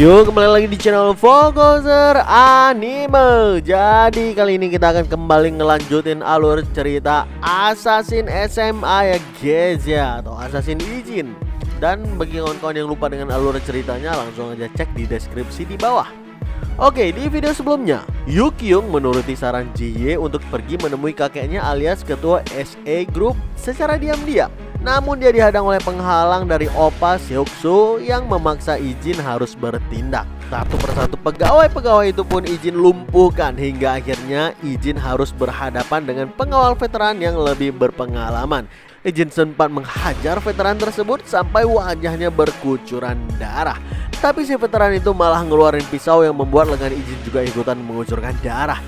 Yuk kembali lagi di channel Fokuser Anime. Jadi kali ini kita akan kembali ngelanjutin alur cerita Assassin SMA ya guys ya, atau Assassin Ijin. Dan bagi kawan-kawan yang lupa dengan alur ceritanya, langsung aja cek di deskripsi di bawah. Oke, di video sebelumnya Yukyung menuruti saran Jiye untuk pergi menemui kakeknya alias ketua SA Group secara diam-diam. Namun dia dihadang oleh penghalang dari Opa Seoksu yang memaksa Ijin harus bertindak. Satu persatu pegawai-pegawai itu pun Ijin lumpuhkan hingga akhirnya Ijin harus berhadapan dengan pengawal veteran yang lebih berpengalaman. Ijin sempat menghajar veteran tersebut sampai wajahnya berkucuran darah. Tapi si veteran itu malah ngeluarin pisau yang membuat lengan Ijin juga ikutan mengucurkan darah.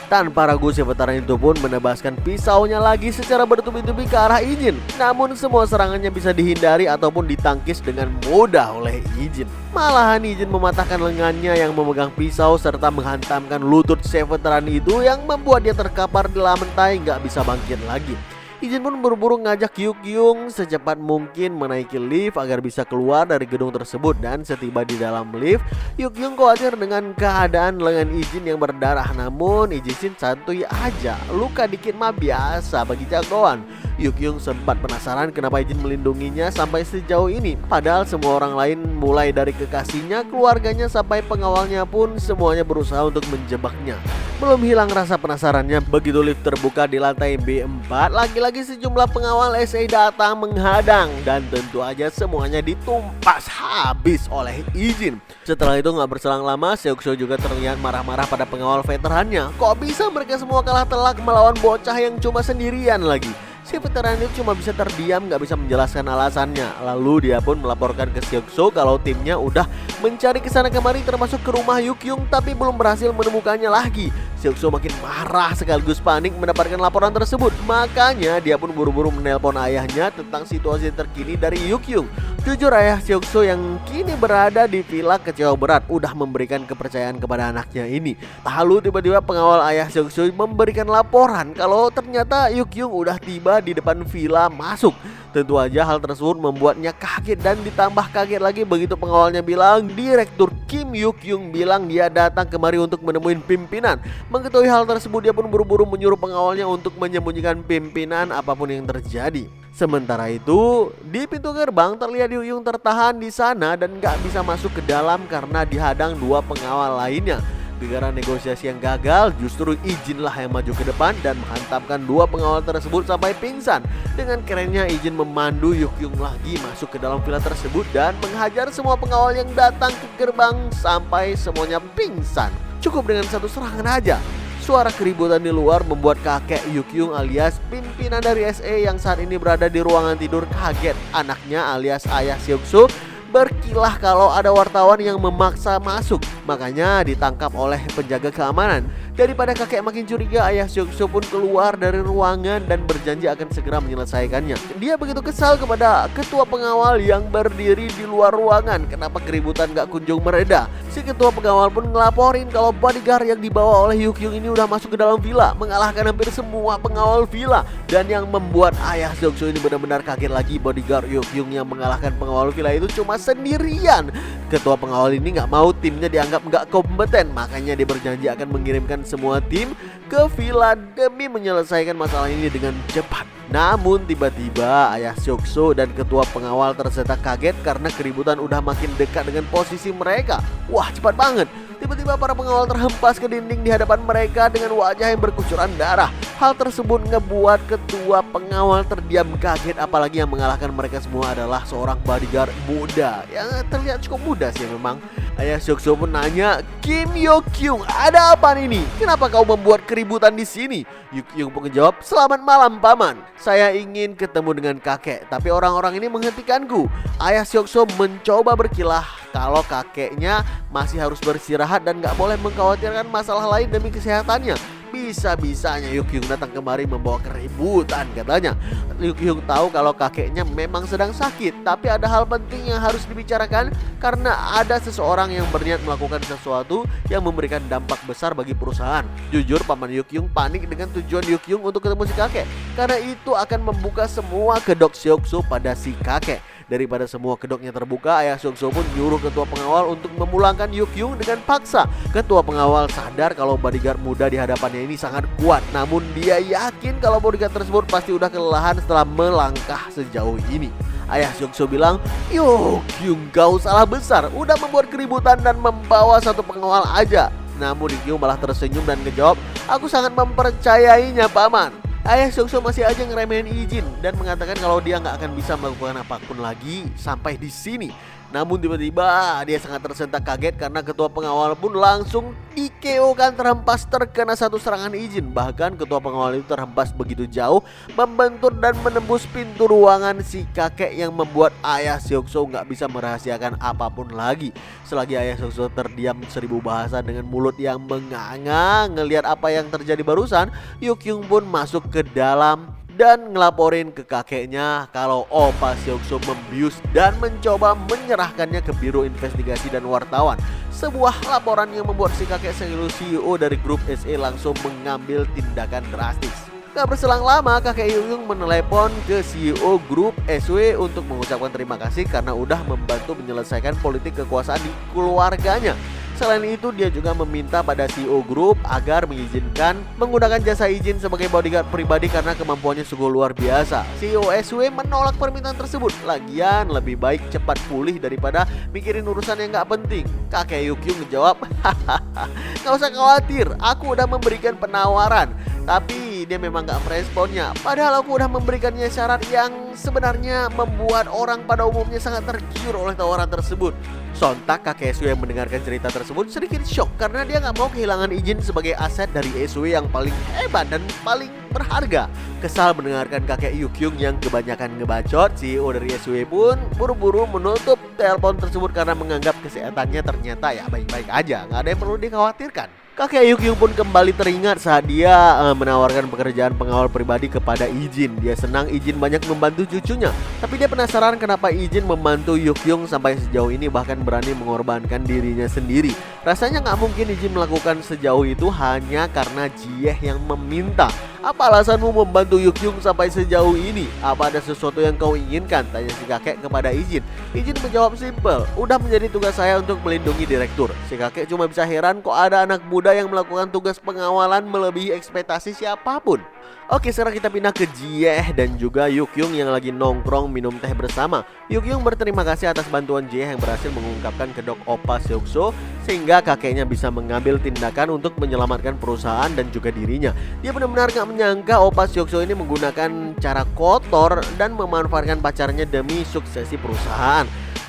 Tanpa ragu si veteran itu pun menebaskan pisaunya lagi secara bertubi-tubi ke arah Ijin. Namun semua serangannya bisa dihindari ataupun ditangkis dengan mudah oleh Ijin. Malahan Ijin mematahkan lengannya yang memegang pisau serta menghantamkan lutut si veteran itu yang membuat dia terkapar di lantai gak bisa bangkit lagi. Ijin pun buru-buru ngajak Yukyung secepat mungkin menaiki lift agar bisa keluar dari gedung tersebut. Dan setiba di dalam lift, Yukyung khawatir dengan keadaan lengan Ijin yang berdarah. Namun Ijin santuy aja, luka dikit mah biasa bagi jagoan. Yukyung sempat penasaran kenapa Ijin melindunginya sampai sejauh ini. Padahal semua orang lain mulai dari kekasihnya, keluarganya sampai pengawalnya pun semuanya berusaha untuk menjebaknya. Belum hilang rasa penasarannya begitu lift terbuka di lantai B4, lagi-lagi sejumlah pengawal SA datang menghadang dan tentu aja semuanya ditumpas habis oleh Ijin. Setelah itu gak berselang lama, Seoksu juga terlihat marah-marah pada pengawal veterannya. Kok bisa mereka semua kalah telak melawan bocah yang cuma sendirian lagi? Si veteran itu cuma bisa terdiam, gak bisa menjelaskan alasannya. Lalu dia pun melaporkan ke Seoksu kalau timnya udah mencari kesana kemari termasuk ke rumah Yukyung tapi belum berhasil menemukannya lagi. Seoksu makin marah sekaligus panik mendapatkan laporan tersebut. Makanya dia pun buru-buru menelpon ayahnya tentang situasi terkini dari Yukyung. Jujur ayah Seoksu yang kini berada di villa kecewa berat udah memberikan kepercayaan kepada anaknya ini. Lalu tiba-tiba pengawal ayah Seoksu memberikan laporan kalau ternyata Yukyung udah tiba di depan villa masuk. Tentu aja hal tersebut membuatnya kaget dan ditambah kaget lagi begitu pengawalnya bilang Direktur Kim Yukyung bilang dia datang kemari untuk menemui pimpinan. Mengetahui hal tersebut dia pun buru-buru menyuruh pengawalnya untuk menyembunyikan pimpinan apapun yang terjadi. Sementara itu di pintu gerbang terlihat Yukyung tertahan di sana dan gak bisa masuk ke dalam karena dihadang dua pengawal lainnya. Gara-gara negosiasi yang gagal, justru Ijinlah yang maju ke depan dan menghantamkan dua pengawal tersebut sampai pingsan. Dengan kerennya Ijin memandu Yukyung lagi masuk ke dalam villa tersebut dan menghajar semua pengawal yang datang ke gerbang sampai semuanya pingsan. Cukup dengan satu serangan aja. Suara keributan di luar membuat kakek Yukyung alias pimpinan dari SA yang saat ini berada di ruangan tidur kaget. Anaknya alias ayah Seoksu berkilah kalau ada wartawan yang memaksa masuk. Makanya ditangkap oleh penjaga keamanan. Daripada kakek makin curiga, ayah Seoksu pun keluar dari ruangan dan berjanji akan segera menyelesaikannya. Dia begitu kesal kepada ketua pengawal yang berdiri di luar ruangan. Kenapa keributan gak kunjung mereda? Si ketua pengawal pun ngelaporin kalau bodyguard yang dibawa oleh Yukyung ini udah masuk ke dalam villa, mengalahkan hampir semua pengawal villa. Dan yang membuat ayah Seoksu ini benar-benar kaget lagi, bodyguard Yukyung yang mengalahkan pengawal villa itu cuma sendirian. Ketua pengawal ini gak mau timnya dianggap gak kompeten. Makanya dia berjanji akan mengirimkan semua tim ke villa demi menyelesaikan masalah ini dengan cepat. Namun tiba-tiba ayah Seoksu dan ketua pengawal tersedak kaget karena keributan udah makin dekat dengan posisi mereka. Wah, cepat banget. Tiba-tiba para pengawal terhempas ke dinding di hadapan mereka dengan wajah yang berkucuran darah. Hal tersebut ngebuat ketua pengawal terdiam kaget, apalagi yang mengalahkan mereka semua adalah seorang bodyguard muda yang terlihat cukup muda sih memang. Ayah Seoksu pun nanya, Kim Yukyung, ada apa ini? Kenapa kau membuat keributan di sini? Yukyung pun menjawab, selamat malam paman. Saya ingin ketemu dengan kakek, tapi orang-orang ini menghentikanku. Ayah Seoksu mencoba berkilah kalau kakeknya masih harus beristirahat dan gak boleh mengkhawatirkan masalah lain demi kesehatannya. Bisa-bisanya Yukyung datang kemari membawa keributan katanya. Yukyung tahu kalau kakeknya memang sedang sakit, tapi ada hal penting yang harus dibicarakan karena ada seseorang yang berniat melakukan sesuatu yang memberikan dampak besar bagi perusahaan. Jujur paman Yukyung panik dengan tujuan Yukyung untuk ketemu si kakek, karena itu akan membuka semua kedok Seoksu pada si kakek. Daripada semua kedoknya terbuka, Ayah Seokso pun nyuruh ketua pengawal untuk memulangkan Yukyung dengan paksa. Ketua pengawal sadar kalau bodyguard muda di hadapannya ini sangat kuat, namun dia yakin kalau bodyguard tersebut pasti udah kelelahan setelah melangkah sejauh ini. Ayah Seokso bilang, "Yukyung, kau salah besar, udah membuat keributan dan membawa satu pengawal aja." Namun Yukyung malah tersenyum dan ngejawab, "Aku sangat mempercayainya, Paman." Ayah Seokso masih aja ngeremehin Ijin dan mengatakan kalau dia nggak akan bisa melakukan apapun lagi sampai di sini. Namun tiba-tiba dia sangat tersentak kaget karena ketua pengawal pun langsung di-KO kan, terhempas terkena satu serangan Ijin. Bahkan ketua pengawal itu terhempas begitu jauh, membentur dan menembus pintu ruangan si kakek yang membuat Ayah Seokso nggak bisa merahasiakan apapun lagi. Selagi Ayah Seokso terdiam 1000 bahasa dengan mulut yang menganga ngelihat apa yang terjadi barusan, Yukyung pun masuk ke dalam dan ngelaporin ke kakeknya kalau Opa Seokso membius dan mencoba menyerahkannya ke Biro Investigasi dan Wartawan. Sebuah laporan yang membuat si kakek sekaligus CEO dari grup SE langsung mengambil tindakan drastis. Gak berselang lama, kakek Yukyung menelepon ke CEO grup SW untuk mengucapkan terima kasih karena udah membantu menyelesaikan politik kekuasaan di keluarganya. Selain itu, dia juga meminta pada CEO grup agar mengizinkan menggunakan jasa Ijin sebagai bodyguard pribadi karena kemampuannya sungguh luar biasa. CEO SW menolak permintaan tersebut. Lagian lebih baik cepat pulih daripada mikirin urusan yang gak penting. Kakek Yukyung menjawab, "Hahaha, gak usah khawatir, aku udah memberikan penawaran." Tapi dia memang gak meresponnya. Padahal aku udah memberikannya syarat yang sebenarnya membuat orang pada umumnya sangat tergiur oleh tawaran tersebut. Sontak kakek SW yang mendengarkan cerita tersebut sedikit shock karena dia gak mau kehilangan Ijin sebagai aset dari SW yang paling hebat dan paling berharga. Kesal mendengarkan kakek Yukyung yang kebanyakan ngebacot, CEO dari SW pun buru-buru menutup telepon tersebut karena menganggap kesehatannya ternyata ya baik-baik aja, gak ada yang perlu dikhawatirkan. Kakek Yukyung pun kembali teringat saat dia menawarkan pekerjaan pengawal pribadi kepada Ijin. Dia senang Ijin banyak membantu cucunya, tapi dia penasaran kenapa Ijin membantu Yukyung sampai sejauh ini, bahkan berani mengorbankan dirinya sendiri. Rasanya nggak mungkin Ijin melakukan sejauh itu hanya karena Jieh yang meminta. Apa alasanmu membantu Yukyung sampai sejauh ini? Apa ada sesuatu yang kau inginkan? Tanya si kakek kepada Ijin. Ijin menjawab simpel, udah menjadi tugas saya untuk melindungi direktur. Si kakek cuma bisa heran kok ada anak muda yang melakukan tugas pengawalan melebihi ekspektasi siapapun. Oke, sekarang kita pindah ke Jieh dan juga Yukyung yang lagi nongkrong minum teh bersama. Yukyung berterima kasih atas bantuan Jieh yang berhasil mengungkapkan kedok Opa Seokso sehingga kakeknya bisa mengambil tindakan untuk menyelamatkan perusahaan dan juga dirinya. Dia benar-benar gak menyangka Opa Seokso ini menggunakan cara kotor dan memanfaatkan pacarnya demi suksesi perusahaan.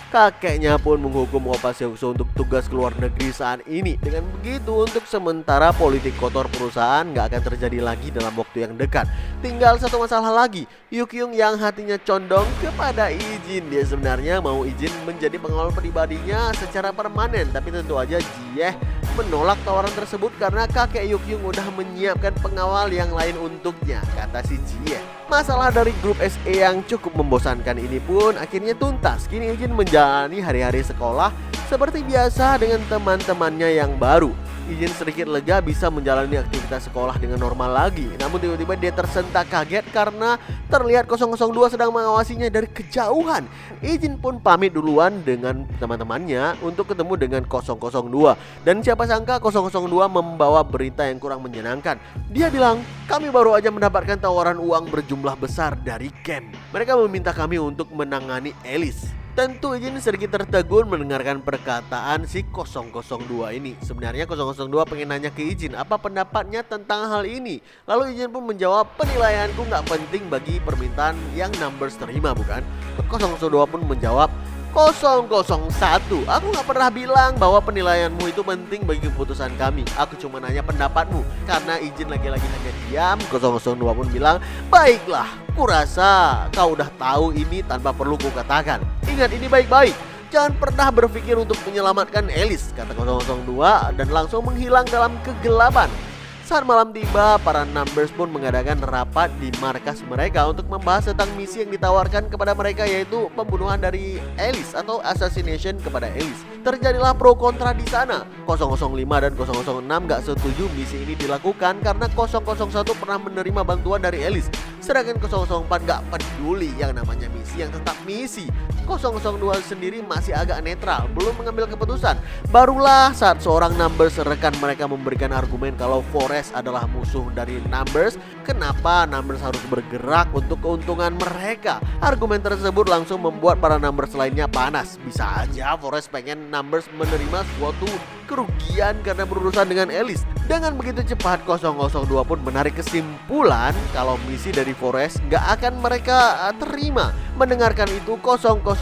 Kakeknya pun menghukum Opa Seokso untuk tugas ke luar negeri saat ini. Dengan begitu, untuk sementara politik kotor perusahaan gak akan terjadi lagi dalam waktu yang dekat. Tinggal satu masalah lagi, Yukyung yang hatinya condong kepada Ijin. Dia sebenarnya mau Ijin menjadi pengawal pribadinya secara permanen, tapi tentu aja Jieh menolak tawaran tersebut karena kakek Yukyung udah menyiapkan pengawal yang lain untuknya, kata si Jieh. Masalah dari grup SE yang cukup membosankan ini pun akhirnya tuntas. Kini Ijin menjalani hari-hari sekolah seperti biasa dengan teman-temannya yang baru. Ijin sedikit lega bisa menjalani aktivitas sekolah dengan normal lagi. Namun tiba-tiba dia tersentak kaget karena terlihat 002 sedang mengawasinya dari kejauhan. Ijin pun pamit duluan dengan teman-temannya untuk ketemu dengan 002. Dan siapa sangka 002 membawa berita yang kurang menyenangkan. Dia bilang, kami baru aja mendapatkan tawaran uang berjumlah besar dari camp. Mereka meminta kami untuk menangani Alice. Tentu Ijin sedikit tertegun mendengarkan perkataan si 002 ini. Sebenarnya 002 pengen nanya ke Ijin apa pendapatnya tentang hal ini. Lalu Ijin pun menjawab, penilaianku nggak penting bagi permintaan yang numbers terima, bukan? 002 pun menjawab, 001, aku gak pernah bilang bahwa penilaianmu itu penting bagi keputusan kami. Aku cuma nanya pendapatmu. Karena Ijin lagi-lagi hanya diam, 002 pun bilang, baiklah, kurasa kau udah tahu ini tanpa perlu kukatakan. Ingat ini baik-baik, jangan pernah berpikir untuk menyelamatkan Alice, kata 002 dan langsung menghilang dalam kegelapan. Saat malam tiba, para numbers pun mengadakan rapat di markas mereka untuk membahas tentang misi yang ditawarkan kepada mereka, yaitu pembunuhan dari Alice atau assassination kepada Alice. Terjadilah pro kontra di sana. 005 dan 006 gak setuju misi ini dilakukan karena 001 pernah menerima bantuan dari Alice. Sedangkan 004 gak peduli yang namanya misi yang tetap misi. 002 sendiri masih agak netral, belum mengambil keputusan. Barulah saat seorang Numbers rekan mereka memberikan argumen kalau Forest adalah musuh dari Numbers, kenapa Numbers harus bergerak untuk keuntungan mereka. Argumen tersebut langsung membuat para Numbers lainnya panas. Bisa aja Forest pengen Numbers menerima suatu kerugian karena berurusan dengan Alice. Dengan begitu cepat 002 pun menarik kesimpulan kalau misi dari Forest gak akan mereka terima. Mendengarkan itu 005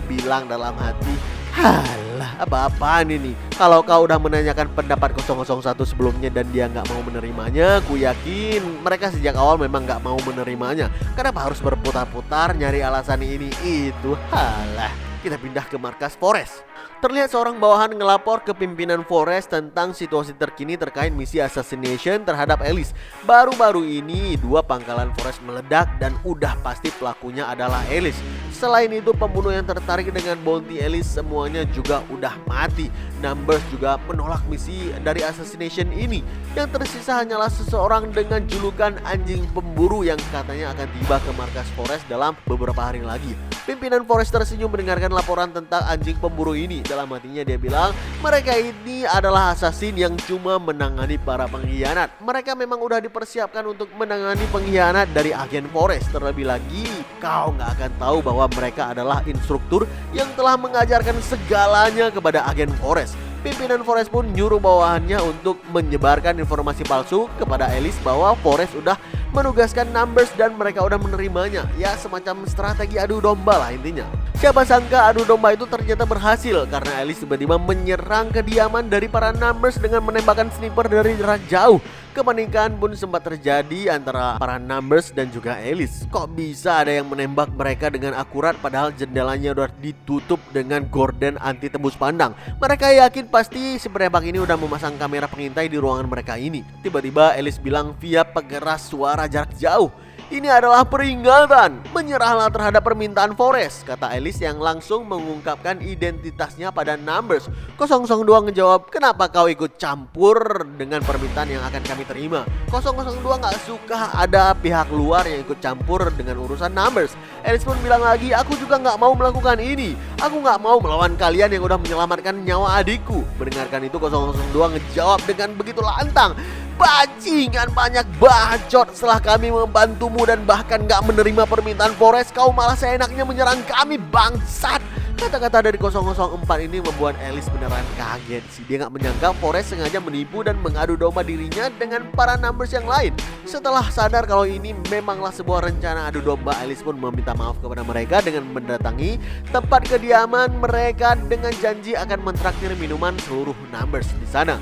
bilang dalam hati, halah, apa-apaan ini? Kalau kau udah menanyakan pendapat 001 sebelumnya dan dia nggak mau menerimanya, ku yakin mereka sejak awal memang nggak mau menerimanya. Kenapa harus berputar-putar nyari alasan ini itu? Halah, kita pindah ke markas Forest. Terlihat seorang bawahan ngelapor ke pimpinan Forest tentang situasi terkini terkait misi assassination terhadap Alice. Baru-baru ini dua pangkalan Forest meledak dan udah pasti pelakunya adalah Alice. Selain itu pembunuh yang tertarik dengan bounty Alice semuanya juga udah mati. Numbers juga menolak misi dari assassination ini. Yang tersisa hanyalah seseorang dengan julukan anjing pemburu yang katanya akan tiba ke markas Forest dalam beberapa hari lagi. Pimpinan Forest tersenyum mendengarkan laporan tentang anjing pemburu ini. Dalam hatinya dia bilang, mereka ini adalah assassin yang cuma menangani para pengkhianat. Mereka memang udah dipersiapkan untuk menangani pengkhianat dari agen Forest. Terlebih lagi, kau nggak akan tahu bahwa mereka adalah instruktur yang telah mengajarkan segalanya kepada agen Forest. Pimpinan Forest pun nyuruh bawahannya untuk menyebarkan informasi palsu kepada Alice bahwa Forest udah menugaskan Numbers dan mereka udah menerimanya. Ya semacam strategi adu domba lah intinya. Siapa sangka adu domba itu ternyata berhasil karena Alice tiba-tiba menyerang kediaman dari para Numbers dengan menembakkan sniper dari jarak jauh. Kepanikan pun sempat terjadi antara para Numbers dan juga Alice. Kok bisa ada yang menembak mereka dengan akurat padahal jendelanya udah ditutup dengan gorden anti tembus pandang. Mereka yakin pasti si penembak ini udah memasang kamera pengintai di ruangan mereka ini. Tiba-tiba Alice bilang via pengeras suara jarak jauh, ini adalah peringatan, menyerahlah terhadap permintaan Forest, kata Alice yang langsung mengungkapkan identitasnya pada Numbers. 002 ngejawab, kenapa kau ikut campur dengan permintaan yang akan kami terima? 002 gak suka ada pihak luar yang ikut campur dengan urusan Numbers. Alice pun bilang lagi, aku juga gak mau melakukan ini. Aku gak mau melawan kalian yang udah menyelamatkan nyawa adikku. Mendengarkan itu 002 ngejawab dengan begitu lantang, bajingan banyak bacot, setelah kami membantumu dan bahkan gak menerima permintaan Forest, kau malah seenaknya menyerang kami, bangsat. Kata-kata dari 004 ini membuat Alice beneran kaget sih. Dia gak menyangka Forest sengaja menipu dan mengadu domba dirinya dengan para Numbers yang lain. Setelah sadar kalau ini memanglah sebuah rencana adu domba, Alice pun meminta maaf kepada mereka dengan mendatangi tempat kediaman mereka dengan janji akan mentraktir minuman seluruh Numbers di sana.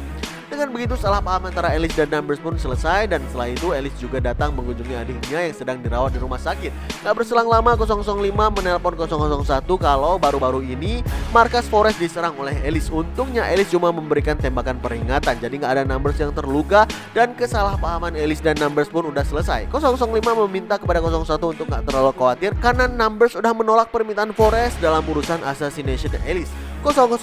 Dengan begitu salah paham antara Alice dan Numbers pun selesai, dan setelah itu Alice juga datang mengunjungi adiknya yang sedang dirawat di rumah sakit. Gak berselang lama 005 menelpon 001 kalau baru-baru ini markas Forest diserang oleh Alice. Untungnya Alice cuma memberikan tembakan peringatan, jadi gak ada Numbers yang terluka dan kesalahpahaman Alice dan Numbers pun udah selesai. 005 meminta kepada 01 untuk gak terlalu khawatir karena Numbers udah menolak permintaan Forest dalam urusan assassination Alice. 001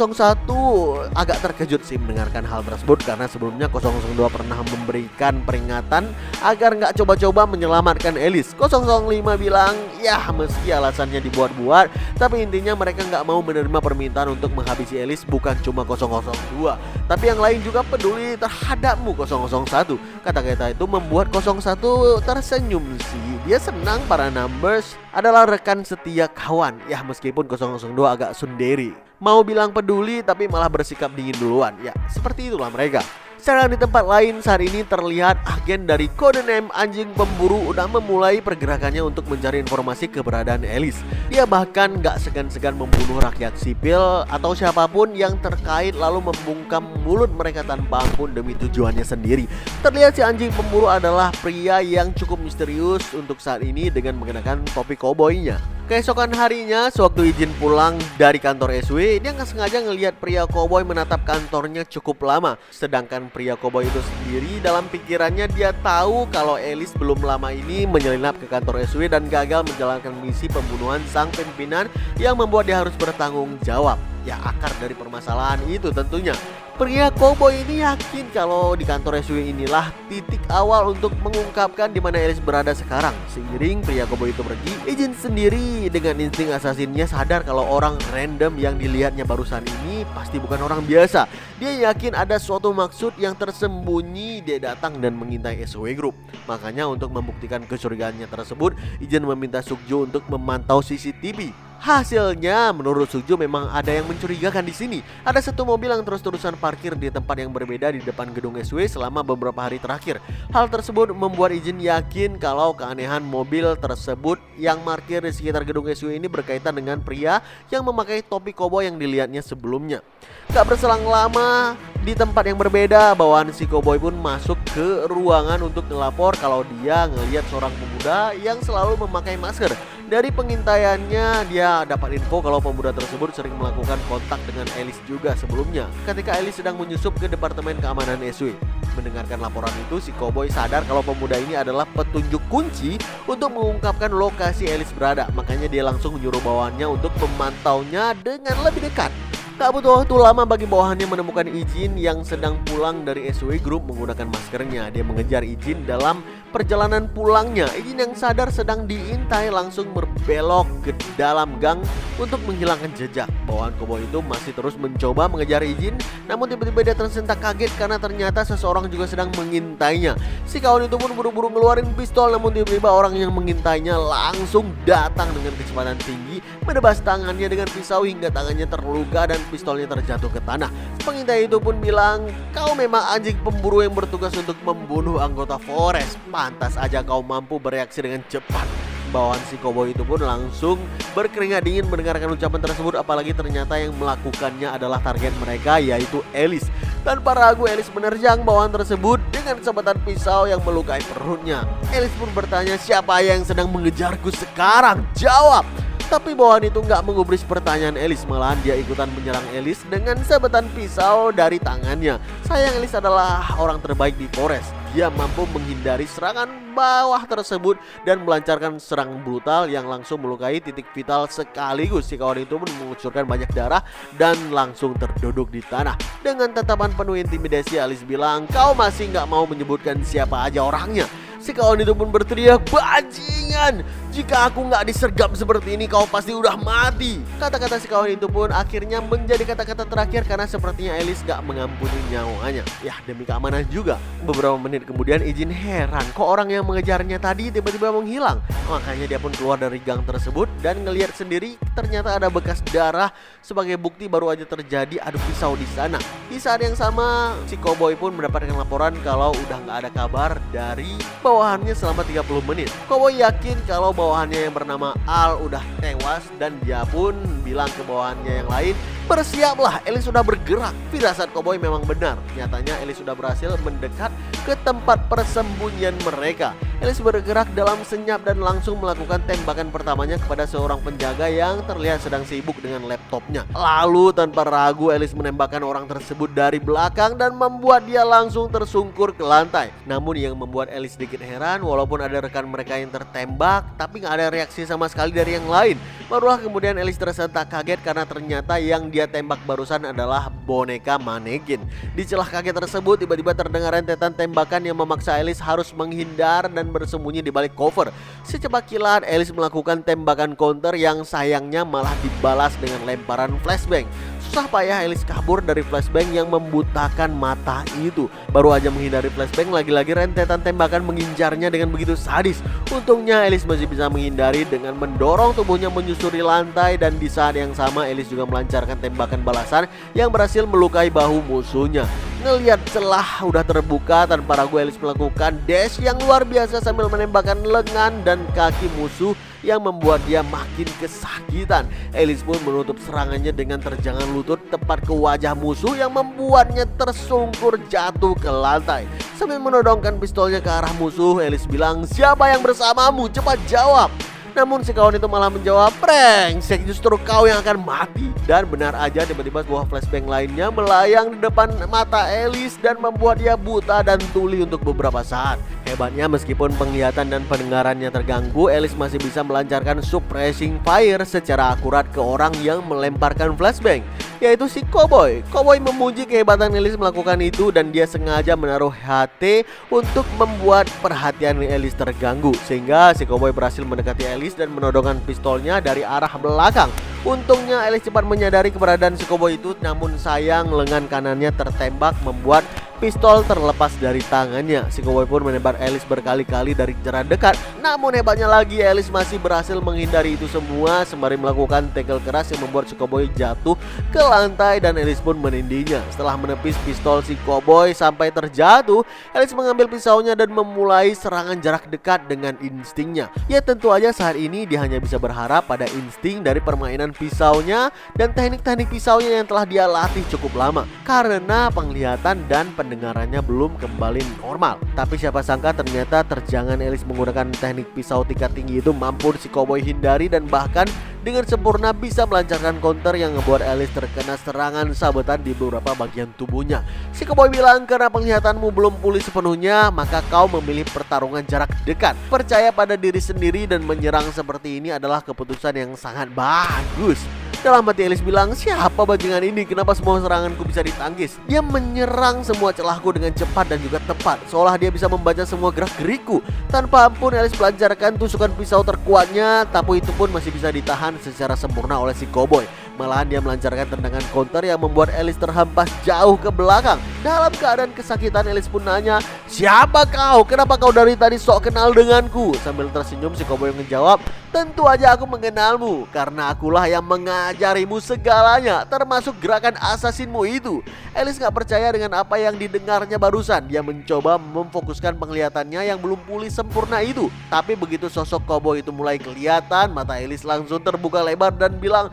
agak terkejut sih mendengarkan hal tersebut karena sebelumnya 002 pernah memberikan peringatan agar nggak coba-coba menyelamatkan Alice. 005 bilang ya meski alasannya dibuat-buat, tapi intinya mereka nggak mau menerima permintaan untuk menghabisi Alice. Bukan cuma 002, tapi yang lain juga peduli terhadapmu 001. Kata-kata itu membuat 01 tersenyum sih. Dia senang para Numbers adalah rekan setia kawan. Ya meskipun 002 agak sunderi, mau bilang peduli tapi malah bersikap dingin duluan. Ya seperti itulah mereka. Sedang di tempat lain saat ini terlihat agen dari Codename Anjing Pemburu udah memulai pergerakannya untuk mencari informasi keberadaan Alice. Dia bahkan gak segan-segan membunuh rakyat sipil atau siapapun yang terkait lalu membungkam mulut mereka tanpa ampun demi tujuannya sendiri. Terlihat si anjing pemburu adalah pria yang cukup misterius untuk saat ini dengan mengenakan topi koboi-nya. Keesokan harinya, sewaktu izin pulang dari kantor SW, dia nggak sengaja ngelihat pria koboi menatap kantornya cukup lama. Sedangkan pria koboi itu sendiri dalam pikirannya dia tahu kalau Alice belum lama ini menyelinap ke kantor SW dan gagal menjalankan misi pembunuhan sang pimpinan yang membuat dia harus bertanggung jawab. ya akar dari permasalahan itu tentunya. Pria koboi ini yakin kalau di kantor SW inilah titik awal untuk mengungkapkan di mana Alice berada sekarang. Seiring pria koboi itu pergi, Ijin sendiri dengan insting asasinnya sadar kalau orang random yang dilihatnya barusan ini pasti bukan orang biasa. Dia yakin ada suatu maksud yang tersembunyi. Dia datang dan mengintai SW Group. Makanya untuk membuktikan kecurigaannya tersebut, Ijin meminta Sukjo untuk memantau CCTV. Hasilnya, menurut Sukjo memang ada yang mencurigakan di sini. Ada satu mobil yang terus-terusan parkir di tempat yang berbeda di depan gedung SW selama beberapa hari terakhir. Hal tersebut membuat Ijin yakin kalau keanehan mobil tersebut yang parkir di sekitar gedung SW ini berkaitan dengan pria yang memakai topi koboi yang dilihatnya sebelumnya. Gak berselang lama, di tempat yang berbeda, bawahan si koboi pun masuk ke ruangan untuk melapor kalau dia ngelihat seorang pemuda yang selalu memakai masker. Dari pengintaiannya, dia dapat info kalau pemuda tersebut sering melakukan kontak dengan Alice juga sebelumnya ketika Alice sedang menyusup ke Departemen Keamanan SW. Mendengarkan laporan itu, si koboi sadar kalau pemuda ini adalah petunjuk kunci untuk mengungkapkan lokasi Alice berada. Makanya dia langsung menyuruh bawahannya untuk memantaunya dengan lebih dekat. Tak butuh waktu lama bagi bawahannya menemukan Ijin yang sedang pulang dari SW Group menggunakan maskernya. Dia mengejar Ijin dalam perjalanan pulangnya. Ijin yang sadar sedang diintai langsung berbelok ke dalam gang untuk menghilangkan jejak. Bawahan koboi itu masih terus mencoba mengejar Ijin, namun tiba-tiba dia tersentak kaget karena ternyata seseorang juga sedang mengintainya. Si kawan itu pun buru-buru ngeluarin pistol, namun tiba-tiba orang yang mengintainya langsung datang dengan kecepatan tinggi, menebas tangannya dengan pisau hingga tangannya terluka dan pistolnya terjatuh ke tanah. Pengintai itu pun bilang, "Kau memang anjing pemburu yang bertugas untuk membunuh anggota Forest. Pantas aja kau mampu bereaksi dengan cepat." Bawahan si koboi itu pun langsung berkeringat dingin mendengarkan ucapan tersebut, apalagi ternyata yang melakukannya adalah target mereka, yaitu Alice. Tanpa ragu, Alice menerjang bawahan tersebut dengan sabetan pisau yang melukai perutnya. Alice pun bertanya, "Siapa yang sedang mengejarku sekarang? Jawab!" Tapi bawahan itu nggak mengubris pertanyaan Alice, malahan dia ikutan menyerang Alice dengan sabetan pisau dari tangannya. Sayang, Alice adalah orang terbaik di Forest. Dia mampu menghindari serangan bawah tersebut dan melancarkan serangan brutal yang langsung melukai titik vital sekaligus. Si kawan itu pun mengucurkan banyak darah dan langsung terduduk di tanah. Dengan tatapan penuh intimidasi, Alice bilang, "Kau masih nggak mau menyebutkan siapa aja orangnya?" Si kawan itu pun berteriak, "Bajingan! Jika aku nggak disergap seperti ini, kau pasti udah mati." Kata-kata si kawan itu pun akhirnya menjadi kata-kata terakhir karena sepertinya Alice gak mengampuni nyawanya. Ya, demi keamanan juga. Beberapa menit kemudian Ijin heran kok orang yang mengejarnya tadi tiba-tiba menghilang. Makanya dia pun keluar dari gang tersebut dan ngelihat sendiri ternyata ada bekas darah. Sebagai bukti baru aja terjadi adu pisau di sana. Di saat yang sama, si koboi pun mendapatkan laporan kalau udah nggak ada kabar dari bawahannya selama 30 menit. Koboi yakin kalau bawahannya yang bernama Al udah tewas dan dia pun bilang ke bawahannya yang lain, "Bersiaplah, Alice sudah bergerak." Firasat koboi memang benar. Nyatanya Alice sudah berhasil mendekat ke tempat persembunyian mereka. Alice bergerak dalam senyap dan langsung melakukan tembakan pertamanya kepada seorang penjaga yang terlihat sedang sibuk dengan laptopnya. Lalu tanpa ragu Alice menembakkan orang tersebut dari belakang dan membuat dia langsung tersungkur ke lantai. Namun yang membuat Alice sedikit heran, walaupun ada rekan mereka yang tertembak, tapi nggak ada reaksi sama sekali dari yang lain. Barulah kemudian Alice tersentak kaget karena ternyata yang dia tembak barusan adalah boneka manekin. Di celah kaget tersebut tiba-tiba terdengar rentetan tembakan yang memaksa Alice harus menghindar dan bersembunyi di balik cover. Secepat kilat Alice melakukan tembakan counter yang sayangnya malah dibalas dengan lemparan flashbang. Susah payah Alice kabur dari flashbang yang membutakan mata itu. Baru aja menghindari flashbang, lagi-lagi rentetan tembakan mengincarnya dengan begitu sadis. Untungnya Alice masih bisa menghindari dengan mendorong tubuhnya menyusuri lantai, dan di saat yang sama Alice juga melancarkan tembakan balasan yang berhasil melukai bahu musuhnya. Ngelihat celah udah terbuka, tanpa ragu Alice melakukan dash yang luar biasa sambil menembakkan lengan dan kaki musuh yang membuat dia makin kesakitan. Alice pun menutup serangannya dengan terjangan lutut tepat ke wajah musuh yang membuatnya tersungkur jatuh ke lantai. Sambil menodongkan pistolnya ke arah musuh, Alice bilang, "Siapa yang bersamamu? Cepat jawab." Namun si kawan itu malah menjawab, "Brengsek, justru kau yang akan mati." Dan benar aja, tiba-tiba sebuah flashbang lainnya melayang di depan mata Alice dan membuat dia buta dan tuli untuk beberapa saat. Hebatnya, meskipun penglihatan dan pendengarannya terganggu, Alice masih bisa melancarkan suppressing fire secara akurat ke orang yang melemparkan flashbang. yaitu si Cowboy. Cowboy memuji kehebatan Alice melakukan itu dan dia sengaja menaruh HT untuk membuat perhatian Alice terganggu, sehingga si Cowboy berhasil mendekati Alice dan menodongkan pistolnya dari arah belakang. Untungnya Alice cepat menyadari keberadaan si Cowboy itu, namun sayang lengan kanannya tertembak membuat pistol terlepas dari tangannya. Si Cowboy pun menembak Alice berkali-kali dari jarak dekat. Namun hebatnya lagi, Alice masih berhasil menghindari itu semua sembari melakukan tackle keras yang membuat si Cowboy jatuh ke lantai dan Alice pun menindihnya. Setelah menepis pistol si Cowboy sampai terjatuh, Alice mengambil pisaunya dan memulai serangan jarak dekat dengan instingnya. Ya tentu aja saat ini dia hanya bisa berharap pada insting dari permainan pisaunya dan teknik-teknik pisaunya yang telah dia latih cukup lama, karena penglihatan dan pendengarannya belum kembali normal. Tapi siapa sangka ternyata terjangan Alice menggunakan teknik pisau tingkat tinggi itu mampu si Cowboy hindari dan bahkan dengan sempurna bisa melancarkan counter yang membuat Alice terkena serangan sabetan di beberapa bagian tubuhnya. Si Cowboy bilang, karena penglihatanmu belum pulih sepenuhnya, maka kau memilih pertarungan jarak dekat. Percaya pada diri sendiri dan menyerang seperti ini adalah keputusan yang sangat bagus. Dalam hati Alice bilang, siapa bajingan ini? Kenapa semua seranganku bisa ditangkis? Dia menyerang semua celahku dengan cepat dan juga tepat, seolah dia bisa membaca semua gerak-gerikku. Tanpa ampun Alice melancarkan tusukan pisau terkuatnya, tapi itu pun masih bisa ditahan secara sempurna oleh si Cowboy. Malahan dia melancarkan tendangan counter yang membuat Alice terhempas jauh ke belakang. Dalam keadaan kesakitan, Alice pun nanya, siapa kau? Kenapa kau dari tadi sok kenal denganku? Sambil tersenyum si Cowboy menjawab, tentu aja aku mengenalmu, karena akulah yang mengajarimu segalanya, termasuk gerakan asasinmu itu. Alice gak percaya dengan apa yang didengarnya barusan. Dia mencoba memfokuskan penglihatannya yang belum pulih sempurna itu. Tapi begitu sosok Cowboy itu mulai kelihatan, mata Alice langsung terbuka lebar dan bilang,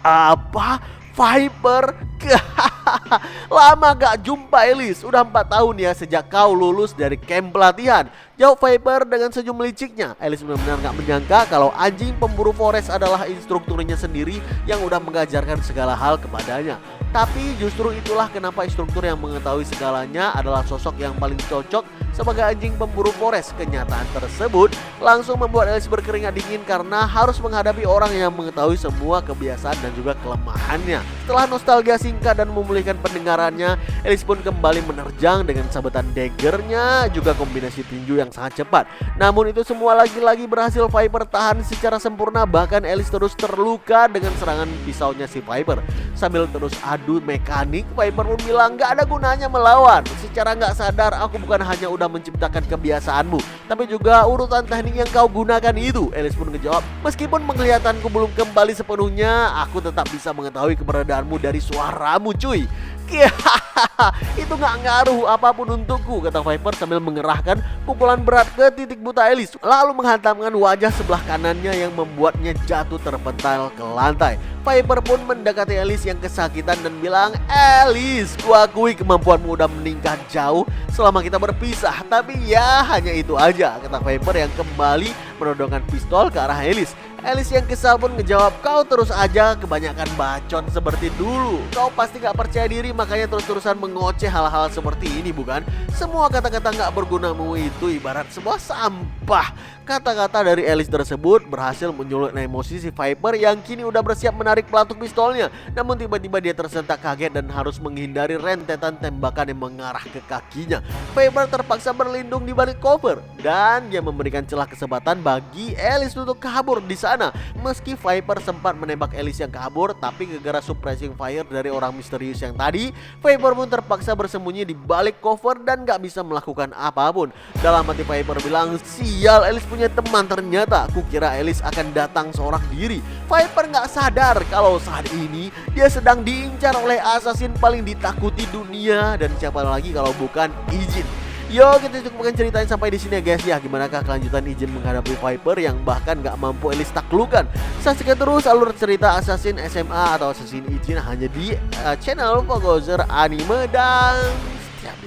apa? Viper? Lama gak jumpa Alice, udah 4 tahun ya sejak kau lulus dari camp pelatihan, jawab Viper dengan senyum meliciknya. Alice benar-benar gak menyangka kalau anjing pemburu forest adalah instrukturnya sendiri yang udah mengajarkan segala hal kepadanya. Tapi justru itulah kenapa instruktur yang mengetahui segalanya adalah sosok yang paling cocok sebagai anjing pemburu forest. Kenyataan tersebut langsung membuat Alice berkeringat dingin karena harus menghadapi orang yang mengetahui semua kebiasaan dan juga kelemahannya. Setelah nostalgia singkat dan memulihkan pendengarannya, Alice pun kembali menerjang dengan sabetan daggernya, juga kombinasi tinju yang sangat cepat. Namun itu semua lagi-lagi berhasil Viper tahan secara sempurna. Bahkan Alice terus terluka dengan serangan pisaunya si Viper. Sambil terus adu mekanik, Viper pun bilang, gak ada gunanya melawan. Secara gak sadar aku bukan hanya udah menciptakan kebiasaanmu, tapi juga urutan teknik yang kau gunakan itu. Alice pun ngejawab, meskipun penglihatanku belum kembali sepenuhnya, aku tetap bisa mengetahui keberadaanmu dari suaramu cuy. Itu gak ngaruh apapun untukku, kata Viper sambil mengerahkan pukulan berat ke titik buta Alice, lalu menghantamkan wajah sebelah kanannya yang membuatnya jatuh terpental ke lantai. Viper pun mendekati Alice yang kesakitan dan bilang, Alice, kuakui kemampuanmu udah meningkat jauh selama kita berpisah, tapi ya hanya itu aja, kata Viper yang kembali menodongkan pistol ke arah Alice. Alice yang kesal pun ngejawab, kau terus aja kebanyakan bacot seperti dulu. Kau pasti gak percaya diri makanya terus-terusan mengoceh hal-hal seperti ini bukan? Semua kata-kata gak bergunamu itu ibarat sebuah sampah. Kata-kata dari Alice tersebut berhasil menyulut emosi si Viper yang kini udah bersiap menarik pelatuk pistolnya. Namun tiba-tiba dia tersentak kaget dan harus menghindari rentetan tembakan yang mengarah ke kakinya. Viper terpaksa berlindung di balik cover dan dia memberikan celah kesempatan bagi Alice untuk kabur di sana. Meski Viper sempat menembak Alice yang kabur, tapi gara-gara suppressing fire dari orang misterius yang tadi, Viper pun terpaksa bersembunyi di balik cover dan gak bisa melakukan apapun. Dalam hati Viper bilang, sial, Alice punya teman ternyata. Kukira Alice akan datang seorang diri. Viper gak sadar kalau saat ini dia sedang diincar oleh assassin paling ditakuti dunia, dan siapa lagi kalau bukan Ijin. Yo, kita cukupkan ceritain sampai di sini ya guys ya. Gimanakah kelanjutan Ijin menghadapi Viper yang bahkan gak mampu Alice taklukan? Saksikan terus alur cerita Assassin SMA atau Assassin Ijin hanya di channel Fogozer Anime dan setiap